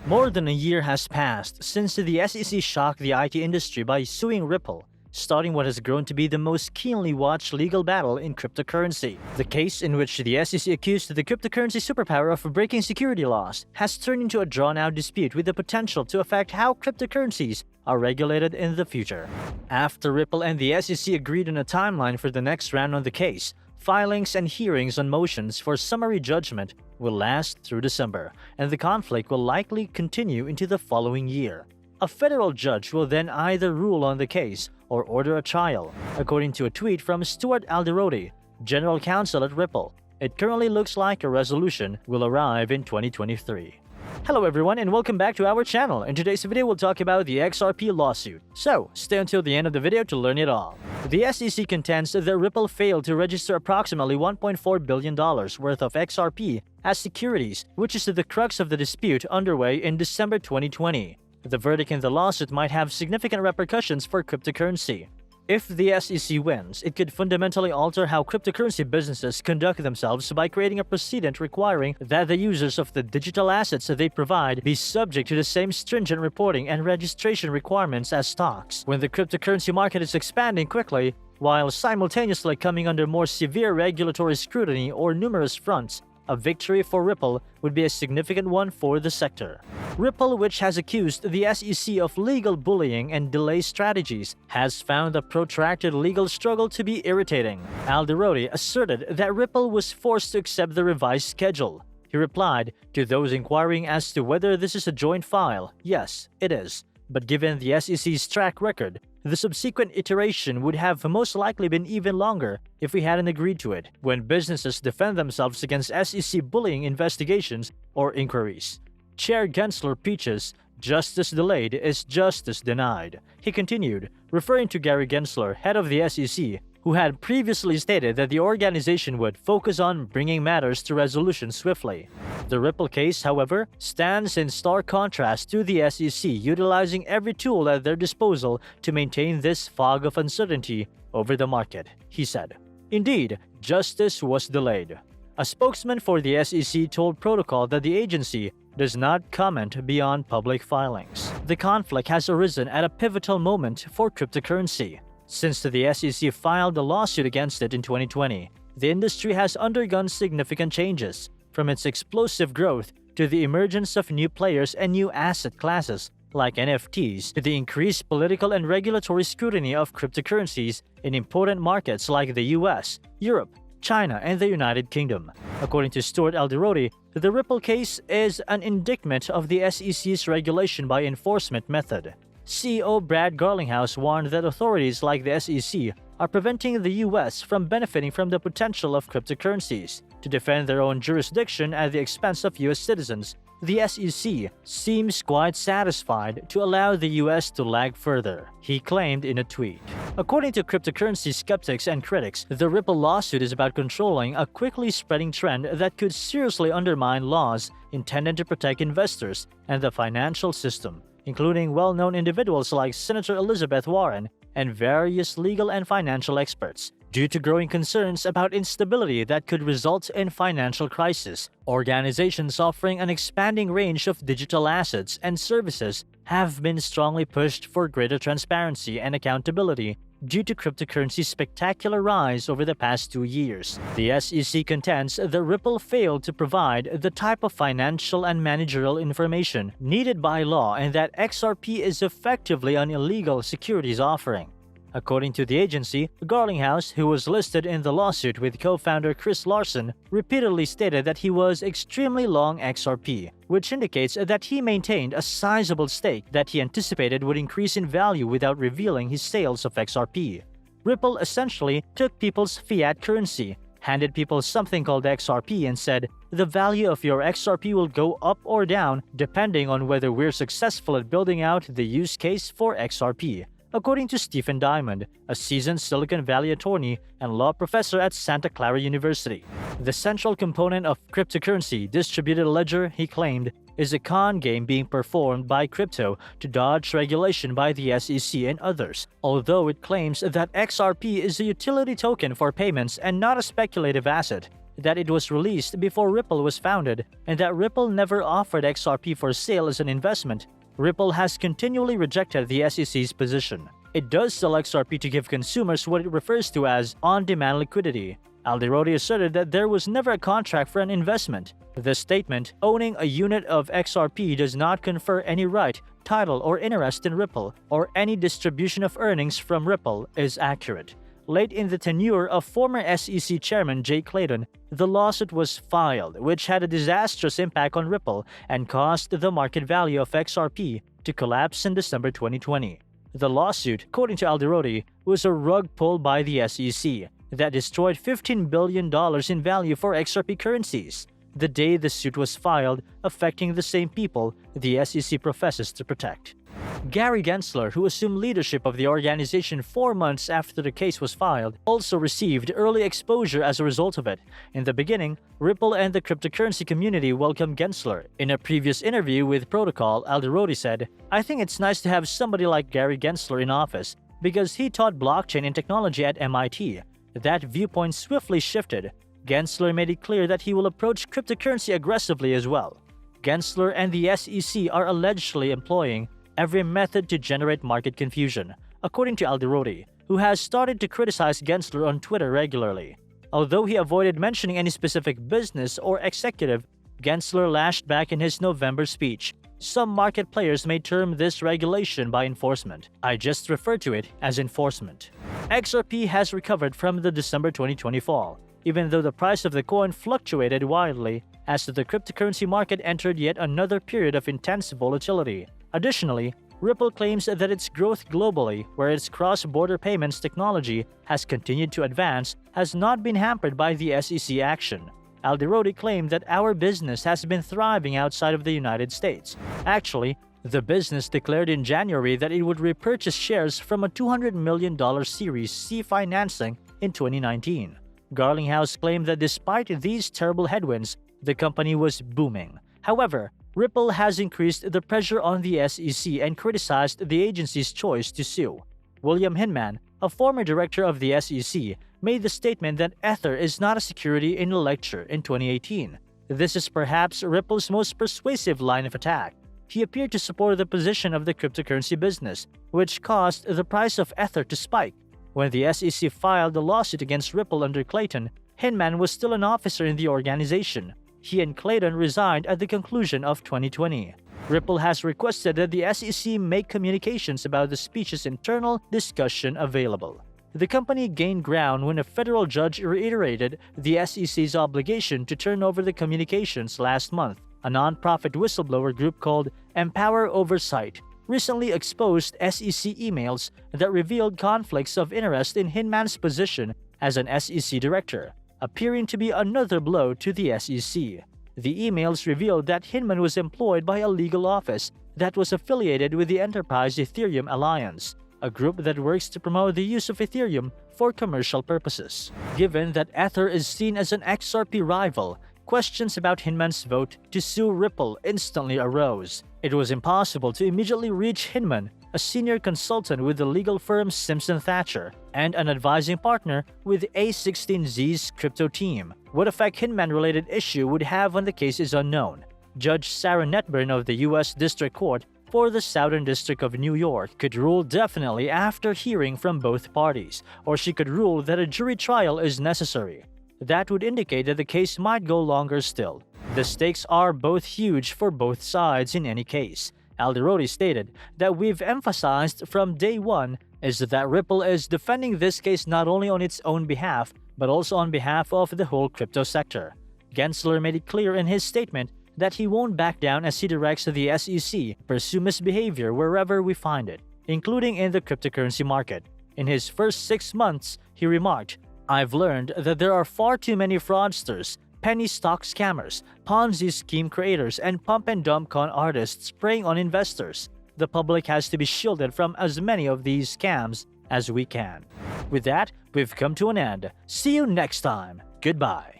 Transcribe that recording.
More than a year has passed since the SEC shocked the IT industry by suing Ripple, starting what has grown to be the most keenly watched legal battle in cryptocurrency. The case, in which the SEC accused the cryptocurrency superpower of breaking security laws, has turned into a drawn-out dispute with the potential to affect how cryptocurrencies are regulated in the future. After Ripple and the SEC agreed on a timeline for the next round on the case, filings and hearings on motions for summary judgment will last through December, and the conflict will likely continue into the following year. A federal judge will then either rule on the case or order a trial, according to a tweet from Stuart Alderoty, general counsel at Ripple. It currently looks like a resolution will arrive in 2023. Hello everyone and welcome back to our channel. In today's video, we'll talk about the XRP lawsuit. So, stay until the end of the video to learn it all. The SEC contends that Ripple failed to register approximately $1.4 billion worth of XRP as securities, which is the crux of the dispute underway in December 2020. The verdict in the lawsuit might have significant repercussions for cryptocurrency. If the SEC wins, it could fundamentally alter how cryptocurrency businesses conduct themselves by creating a precedent requiring that the users of the digital assets they provide be subject to the same stringent reporting and registration requirements as stocks. When the cryptocurrency market is expanding quickly, while simultaneously coming under more severe regulatory scrutiny or numerous fronts, a victory for Ripple would be a significant one for the sector. Ripple, which has accused the SEC of legal bullying and delay strategies, has found the protracted legal struggle to be irritating. Alderoty asserted that Ripple was forced to accept the revised schedule. He replied to those inquiring as to whether this is a joint file, "Yes, it is. But given the SEC's track record, the subsequent iteration would have most likely been even longer if we hadn't agreed to it, when businesses defend themselves against SEC bullying investigations or inquiries." Chair Gensler preaches, "Justice delayed is justice denied." He continued, referring to Gary Gensler, head of the SEC, who had previously stated that the organization would focus on bringing matters to resolution swiftly. The Ripple case, however, stands in stark contrast to the SEC utilizing every tool at their disposal to maintain this fog of uncertainty over the market, he said. Indeed, justice was delayed. A spokesman for the SEC told Protocol that the agency does not comment beyond public filings. The conflict has arisen at a pivotal moment for cryptocurrency. Since the SEC filed a lawsuit against it in 2020, the industry has undergone significant changes, from its explosive growth to the emergence of new players and new asset classes like NFTs to the increased political and regulatory scrutiny of cryptocurrencies in important markets like the US, Europe, China, and the United Kingdom. According to Stuart Alderoty, the Ripple case is an indictment of the SEC's regulation by enforcement method. CEO Brad Garlinghouse warned that authorities like the SEC are preventing the US from benefiting from the potential of cryptocurrencies. To defend their own jurisdiction at the expense of US citizens, the SEC seems quite satisfied to allow the US to lag further, he claimed in a tweet. According to cryptocurrency skeptics and critics, the Ripple lawsuit is about controlling a quickly spreading trend that could seriously undermine laws intended to protect investors and the financial system, including well-known individuals like Senator Elizabeth Warren and various legal and financial experts. Due to growing concerns about instability that could result in financial crisis, organizations offering an expanding range of digital assets and services have been strongly pushed for greater transparency and accountability due to cryptocurrency's spectacular rise over the past 2 years. The SEC contends that Ripple failed to provide the type of financial and managerial information needed by law and that XRP is effectively an illegal securities offering. According to the agency, Garlinghouse, who was listed in the lawsuit with co-founder Chris Larsen, repeatedly stated that he was extremely long XRP, which indicates that he maintained a sizable stake that he anticipated would increase in value without revealing his sales of XRP. Ripple essentially took people's fiat currency, handed people something called XRP and said, "The value of your XRP will go up or down depending on whether we're successful at building out the use case for XRP." According to Stephen Diamond, a seasoned Silicon Valley attorney and law professor at Santa Clara University. The central component of cryptocurrency distributed ledger, he claimed, is a con game being performed by crypto to dodge regulation by the SEC and others, although it claims that XRP is a utility token for payments and not a speculative asset. that it was released before Ripple was founded and that Ripple never offered XRP for sale as an investment, Ripple has continually rejected the SEC's position. It does sell XRP to give consumers what it refers to as on-demand liquidity. Aldirodi asserted that there was never a contract for an investment. The statement, owning a unit of XRP does not confer any right, title, or interest in Ripple, or any distribution of earnings from Ripple, is accurate. Late in the tenure of former SEC Chairman Jay Clayton, the lawsuit was filed, which had a disastrous impact on Ripple and caused the market value of XRP to collapse in December 2020. The lawsuit, according to Aldirodi, was a rug pull by the SEC that destroyed $15 billion in value for XRP currencies, the day the suit was filed, affecting the same people the SEC professes to protect. Gary Gensler, who assumed leadership of the organization 4 months after the case was filed, also received early exposure as a result of it. In the beginning, Ripple and the cryptocurrency community welcomed Gensler. In a previous interview with Protocol, Aldirodi said, "I think it's nice to have somebody like Gary Gensler in office because he taught blockchain and technology at MIT. That viewpoint swiftly shifted. Gensler made it clear that he will approach cryptocurrency aggressively as well." Gensler and the SEC are allegedly employing every method to generate market confusion, according to Aldirodi, who has started to criticize Gensler on Twitter regularly. Although he avoided mentioning any specific business or executive, Gensler lashed back in his November speech. Some market players may term this regulation by enforcement. I just refer to it as enforcement. XRP has recovered from the December 2020 fall, even though the price of the coin fluctuated wildly as the cryptocurrency market entered yet another period of intense volatility. Additionally, Ripple claims that its growth globally, where its cross-border payments technology has continued to advance, has not been hampered by the SEC action. Aldirodi claimed that our business has been thriving outside of the United States. Actually, the business declared in January that it would repurchase shares from a $200 million Series C financing in 2019. Garlinghouse claimed that despite these terrible headwinds, the company was booming. However, Ripple has increased the pressure on the SEC and criticized the agency's choice to sue. William Hinman, a former director of the SEC, made the statement that Ether is not a security in a lecture in 2018. This is perhaps Ripple's most persuasive line of attack. He appeared to support the position of the cryptocurrency business, which caused the price of Ether to spike. When the SEC filed the lawsuit against Ripple under Clayton, Hinman was still an officer in the organization. He and Clayton resigned at the conclusion of 2020. Ripple has requested that the SEC make communications about the speech's internal discussion available. The company gained ground when a federal judge reiterated the SEC's obligation to turn over the communications last month. A non-profit whistleblower group called Empower Oversight recently exposed SEC emails that revealed conflicts of interest in Hinman's position as an SEC director, appearing to be another blow to the SEC. The emails revealed that Hinman was employed by a legal office that was affiliated with the Enterprise Ethereum Alliance, a group that works to promote the use of Ethereum for commercial purposes. Given that Ether is seen as an XRP rival, questions about Hinman's vote to sue Ripple instantly arose. It was impossible to immediately reach Hinman, a senior consultant with the legal firm Simpson Thacher and an advising partner with A16Z's crypto team. What effect Hinman-related issue would have on the case is unknown. Judge Sarah Netburn of the U.S. District Court for the Southern District of New York could rule definitely after hearing from both parties, or she could rule that a jury trial is necessary. That would indicate that the case might go longer still. The stakes are both huge for both sides in any case. Aldirodi stated that we've emphasized from day one is that Ripple is defending this case not only on its own behalf, but also on behalf of the whole crypto sector. Gensler made it clear in his statement that he won't back down as he directs the SEC to pursue misbehavior wherever we find it, including in the cryptocurrency market. In his first 6 months, he remarked, "I've learned that there are far too many fraudsters, penny stock scammers, Ponzi scheme creators, and pump-and-dump con artists preying on investors. The public has to be shielded from as many of these scams as we can." With that, we've come to an end. See you next time. Goodbye.